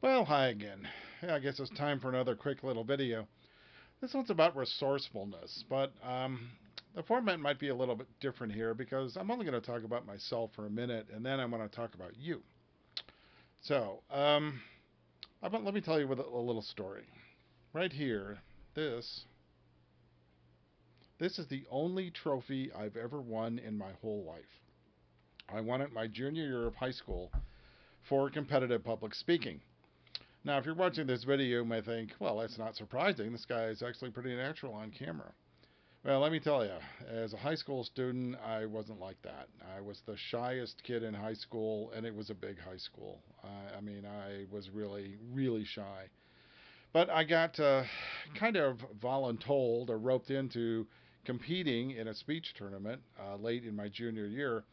Well, hi again. Yeah, I guess it's time for another quick little video. This one's about resourcefulness, but the format might be a little bit different here because I'm only going to talk about myself for a minute and then I'm going to talk about you. So, let me tell you a little story. Right here, this this is the only trophy I've ever won in my whole life. I won it my junior year of high school for competitive public speaking. Now, if you're watching this video, you may think, well, that's not surprising. This guy is actually pretty natural on camera. Well, let me tell you, as a high school student, I wasn't like that. I was the shyest kid in high school, and it was a big high school. I was really, really shy. But I got kind of voluntold or roped into competing in a speech tournament late in my junior year.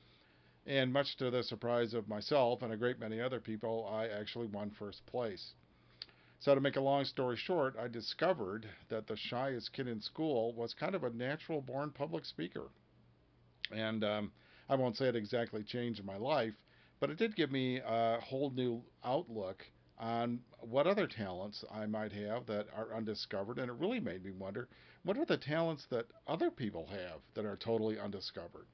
And much to the surprise of myself and a great many other people, I actually won first place. So, to make a long story short, I discovered that the shyest kid in school was kind of a natural born public speaker. And I won't say it exactly changed my life, but it did give me a whole new outlook on what other talents I might have that are undiscovered. And it really made me wonder, what are the talents that other people have that are totally undiscovered?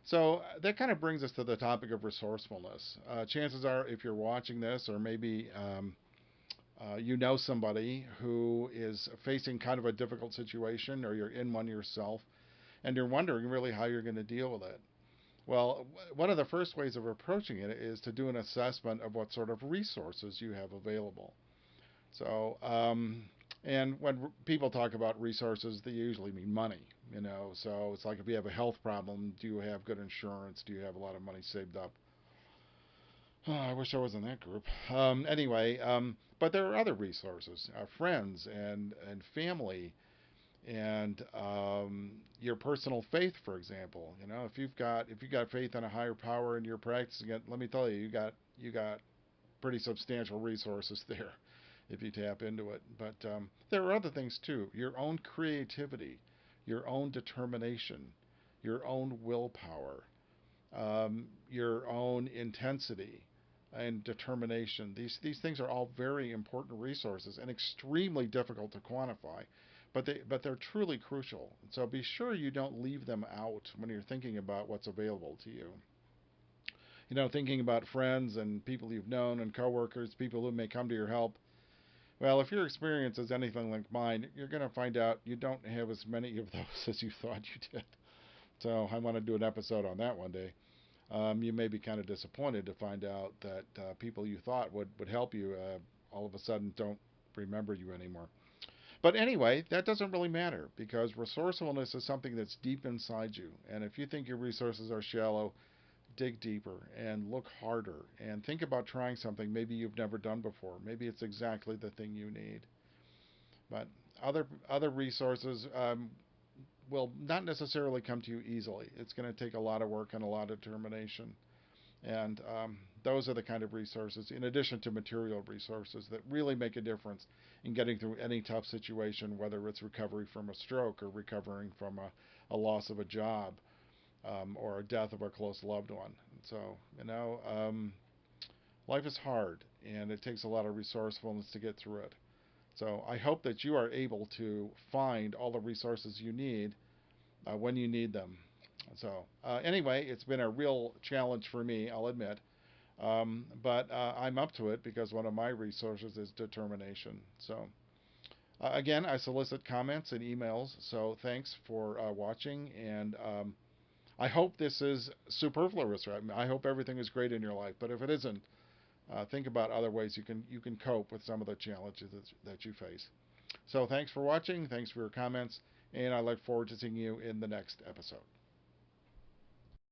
So that kind of brings us to the topic of resourcefulness. Chances are, if you're watching this, or maybe you know somebody who is facing kind of a difficult situation, or you're in one yourself, and you're wondering really how you're going to deal with it. Well, one of the first ways of approaching it is to do an assessment of what sort of resources you have available. So, and when people talk about resources, they usually mean money. So it's like if you have a health problem, do you have good insurance? Do you have a lot of money saved up? Oh, I wish I was in that group. Anyway, but there are other resources, friends and family, and your personal faith, for example. If you've got faith in a higher power and you're practicing it, let me tell you, you got pretty substantial resources there if you tap into it. But there are other things too. Your own creativity, your own determination, your own willpower, your own intensity and determination. These things are all very important resources and extremely difficult to quantify, but they're truly crucial. So be sure you don't leave them out when you're thinking about what's available to you. Thinking about friends and people you've known and coworkers, people who may come to your help. Well, if your experience is anything like mine, you're going to find out you don't have as many of those as you thought you did. So I want to do an episode on that one day. You may be kind of disappointed to find out that people you thought would help you all of a sudden don't remember you anymore. But anyway, that doesn't really matter because resourcefulness is something that's deep inside you. And if you think your resources are shallow, dig deeper and look harder and think about trying something maybe you've never done before. Maybe it's exactly the thing you need. But other resources will not necessarily come to you easily. It's going to take a lot of work and a lot of determination. And those are the kind of resources, in addition to material resources, that really make a difference in getting through any tough situation, whether it's recovery from a stroke or recovering from a loss of a job or a death of a close loved one. So, life is hard and it takes a lot of resourcefulness to get through it. So, I hope that you are able to find all the resources you need when you need them. So, anyway, it's been a real challenge for me, I'll admit. But I'm up to it because one of my resources is determination. So, again, I solicit comments and emails. So, thanks for watching. And I hope this is superfluous. Right? I hope everything is great in your life. But if it isn't, think about other ways you can cope with some of the challenges that you face. So, thanks for watching. Thanks for your comments. And I look forward to seeing you in the next episode.